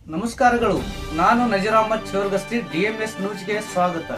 ನಮಸ್ಕಾರಗಳು. ನಾನು ನಜೀರ್ ಅಹಮದ್ ಚೋರ್ಗಸ್ತಿ. DMS ನ್ಯೂಸ್ಗೆ ಸ್ವಾಗತ.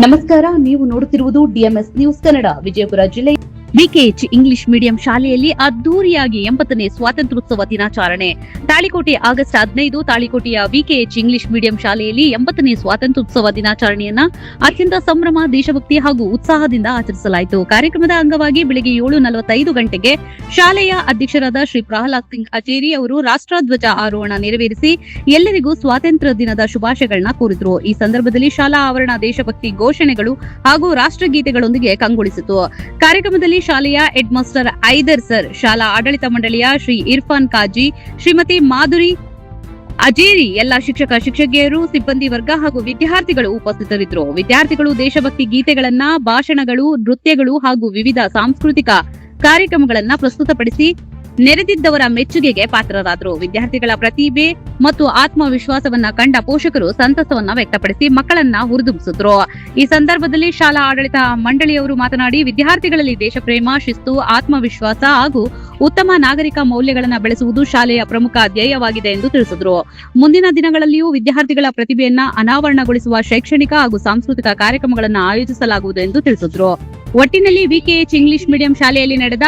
ನಮಸ್ಕಾರ, ನೀವು ನೋಡುತ್ತಿರುವುದು DMS ನ್ಯೂಸ್ ಕನ್ನಡ. ವಿಜಯಪುರ ಜಿಲ್ಲೆ ವಿಕೆಎಚ್ ಇಂಗ್ಲಿಷ್ ಮೀಡಿಯಂ ಶಾಲೆಯಲ್ಲಿ ಅದ್ದೂರಿಯಾಗಿ 80ನೇ ಸ್ವಾತಂತ್ರ್ಯೋತ್ಸವ ದಿನಾಚರಣೆ. ತಾಳಿಕೋಟೆ ಆಗಸ್ಟ್ 15 ತಾಳಿಕೋಟೆಯ ವಿಕೆಎಚ್ ಇಂಗ್ಲಿಷ್ ಮೀಡಿಯಂ ಶಾಲೆಯಲ್ಲಿ 80ನೇ ಸ್ವಾತಂತ್ರ್ಯೋತ್ಸವ ದಿನಾಚರಣೆಯನ್ನ ಅತ್ಯಂತ ಸಂಭ್ರಮ, ದೇಶಭಕ್ತಿ ಹಾಗೂ ಉತ್ಸಾಹದಿಂದ ಆಚರಿಸಲಾಯಿತು. ಕಾರ್ಯಕ್ರಮದ ಅಂಗವಾಗಿ ಬೆಳಗ್ಗೆ 7:45 ಗಂಟೆಗೆ ಶಾಲೆಯ ಅಧ್ಯಕ್ಷರಾದ ಶ್ರೀ ಪ್ರಹ್ಲಾದ್ ಸಿಂಗ್ ಅಚೇರಿ ಅವರು ರಾಷ್ಟ್ರಧ್ವಜ ಆರೋಹಣ ನೆರವೇರಿಸಿ ಎಲ್ಲರಿಗೂ ಸ್ವಾತಂತ್ರ್ಯ ದಿನದ ಶುಭಾಶಯಗಳನ್ನ ಕೋರಿದ್ರು. ಈ ಸಂದರ್ಭದಲ್ಲಿ ಶಾಲಾ ಆವರಣ ದೇಶಭಕ್ತಿ ಘೋಷಣೆಗಳು ಹಾಗೂ ರಾಷ್ಟ್ರಗೀತೆಗಳೊಂದಿಗೆ ಕಂಗೊಳಿಸಿತು. ಕಾರ್ಯಕ್ರಮದಲ್ಲಿ ಶಾಲೆಯ ಹೆಡ್ ಮಾಸ್ಟರ್ ಐದರ್ ಸರ್, ಶಾಲಾ ಆಡಳಿತ ಮಂಡಳಿಯ ಶ್ರೀ ಇರ್ಫಾನ್ ಕಾಜಿ, ಶ್ರೀಮತಿ ಮಾಧುರಿ ಅಜೇರಿ, ಎಲ್ಲಾ ಶಿಕ್ಷಕ ಶಿಕ್ಷಕಿಯರು, ಸಿಬ್ಬಂದಿ ವರ್ಗ ಹಾಗೂ ವಿದ್ಯಾರ್ಥಿಗಳು ಉಪಸ್ಥಿತರಿದ್ದರು. ವಿದ್ಯಾರ್ಥಿಗಳು ದೇಶಭಕ್ತಿ ಗೀತೆಗಳನ್ನ, ಭಾಷಣಗಳು, ನೃತ್ಯಗಳು ಹಾಗೂ ವಿವಿಧ ಸಾಂಸ್ಕೃತಿಕ ಕಾರ್ಯಕ್ರಮಗಳನ್ನ ಪ್ರಸ್ತುತಪಡಿಸಿ ನೆರೆದಿದ್ದವರ ಮೆಚ್ಚುಗೆಗೆ ಪಾತ್ರರಾದರು. ವಿದ್ಯಾರ್ಥಿಗಳ ಪ್ರತಿಭೆ ಮತ್ತು ಆತ್ಮವಿಶ್ವಾಸವನ್ನ ಕಂಡ ಪೋಷಕರು ಸಂತಸವನ್ನ ವ್ಯಕ್ತಪಡಿಸಿ ಮಕ್ಕಳನ್ನ ಹುರಿದುಂಬಿಸಿದ್ರು. ಈ ಸಂದರ್ಭದಲ್ಲಿ ಶಾಲಾ ಆಡಳಿತ ಮಂಡಳಿಯವರು ಮಾತನಾಡಿ, ವಿದ್ಯಾರ್ಥಿಗಳಲ್ಲಿ ದೇಶಪ್ರೇಮ, ಶಿಸ್ತು, ಆತ್ಮವಿಶ್ವಾಸ ಹಾಗೂ ಉತ್ತಮ ನಾಗರಿಕ ಮೌಲ್ಯಗಳನ್ನು ಬೆಳೆಸುವುದು ಶಾಲೆಯ ಪ್ರಮುಖ ಧ್ಯೇಯವಾಗಿದೆ ಎಂದು ತಿಳಿಸಿದರು. ಮುಂದಿನ ದಿನಗಳಲ್ಲಿಯೂ ವಿದ್ಯಾರ್ಥಿಗಳ ಪ್ರತಿಭೆಯನ್ನ ಅನಾವರಣಗೊಳಿಸುವ ಶೈಕ್ಷಣಿಕ ಹಾಗೂ ಸಾಂಸ್ಕೃತಿಕ ಕಾರ್ಯಕ್ರಮಗಳನ್ನು ಆಯೋಜಿಸಲಾಗುವುದು ಎಂದು ತಿಳಿಸಿದರು. ಒಟ್ಟಿನಲ್ಲಿ ವಿಕೆಎಚ್ ಇಂಗ್ಲಿಷ್ ಮೀಡಿಯಂ ಶಾಲೆಯಲ್ಲಿ ನಡೆದ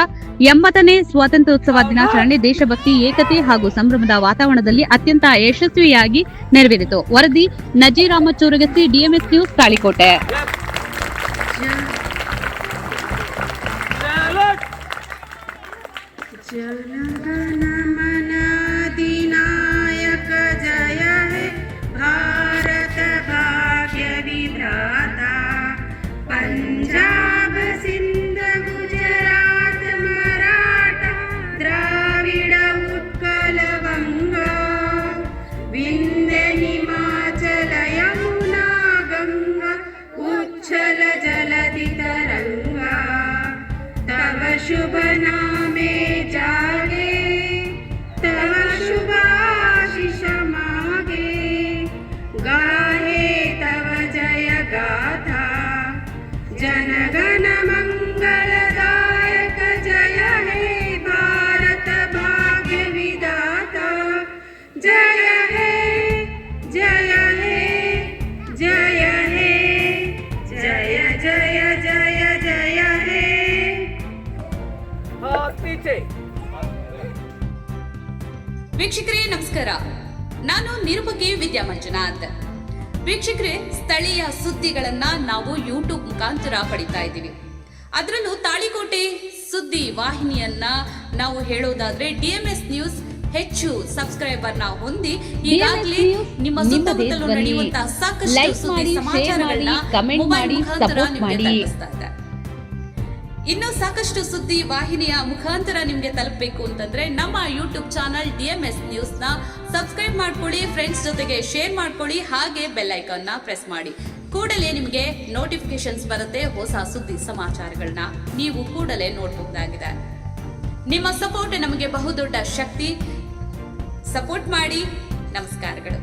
80ನೇ ಸ್ವಾತಂತ್ರ್ಯೋತ್ಸವ ದಿನಾಚರಣೆ ದೇಶಭಕ್ತಿ, ಏಕತೆ ಹಾಗೂ ಸಂಭ್ರಮದ ವಾತಾವರಣದಲ್ಲಿ ಅತ್ಯಂತ ಯಶಸ್ವಿಯಾಗಿ ನೆರವೇರಿತು. ವರದಿ ನಜೀರ್ ಅಹಮದ್ ಚೋರಗಸ್ತಿ, DMS ನ್ಯೂಸ್, ತಾಳಿಕೋಟೆ. पंजाब सिंध गुजरात मराठा द्राविड उत्कल गंगा विंध्य हिमाचल यमुना गंगा उच्छल जलधि तरंगा तव शुभ नामे जागे तव शुभ आशीष मागे गाहे तव जय गाथा जनगण मंगलदायक जय हे भारत भाग्य विधाता जय हे जय हे जय हे जय जय जय जय हे. ವೀಕ್ಷಕರೇ ನಮಸ್ಕಾರ, ನಾನು ನಿರುಪಗೆ ವಿದ್ಯಾ ಮಂಜುನಾಥ್. ವೀಕ್ಷಕರೇ, ಸ್ಥಳೀಯ ಸುದ್ದಿಗಳನ್ನ ನಾವು ಯೂಟ್ಯೂಬ್ ಮುಖಾಂತರ ಪಡಿತಾ ಇದ್ದೀವಿ. ಅದರಲ್ಲೂ ತಾಳಿಕೋಟೆ ಸುದ್ದಿ ವಾಹಿನಿಯನ್ನ ನಾವು ಹೇಳೋದಾದ್ರೆ DMS ನ್ಯೂಸ್ ಹೆಚ್ಚು ಸಬ್ಸ್ಕ್ರೈಬರ್ನ ಹೊಂದಿ ಈಗಾಗಲೇ ನಿಮ್ಮ ಸುತ್ತಮುತ್ತಲು ನಡೆಯುವಂತಹ ಸಾಕಷ್ಟು ಸುದ್ದಿ ಸಮಾಚಾರಗಳನ್ನ ಮೊಬೈಲ್ ಮುಖಾಂತರ ನಿಮಗೆ ತಲುಪಿಸ್ತಾ ಇದೆ. ಇನ್ನು ಸಾಕಷ್ಟು ಸುದ್ದಿ ವಾಹಿನಿಯ ಮುಖಾಂತರ ನಿಮ್ಗೆ ತಲುಪಬೇಕು ಅಂತಂದ್ರೆ ನಮ್ಮ ಯೂಟ್ಯೂಬ್ ಚಾನಲ್ DMS ನ್ಯೂಸ್ ನ ಸಬ್ಸ್ಕ್ರೈಬ್ ಮಾಡ್ಕೊಳ್ಳಿ, ಫ್ರೆಂಡ್ಸ್ ಜೊತೆಗೆ ಶೇರ್ ಮಾಡ್ಕೊಳ್ಳಿ, ಹಾಗೆ ಬೆಲ್ ಐಕಾನ್ ನ ಪ್ರೆಸ್ ಮಾಡಿ. ಕೂಡಲೇ ನಿಮಗೆ ನೋಟಿಫಿಕೇಶನ್ಸ್ ಬರುತ್ತೆ. ಹೊಸ ಸುದ್ದಿ ಸಮಾಚಾರಗಳನ್ನ ನೀವು ಕೂಡಲೇ ನೋಡಬಹುದಾಗಿದೆ. ನಿಮ್ಮ ಸಪೋರ್ಟ್ ನಮಗೆ ಬಹುದೊಡ್ಡ ಶಕ್ತಿ. ಸಪೋರ್ಟ್ ಮಾಡಿ. ನಮಸ್ಕಾರಗಳು.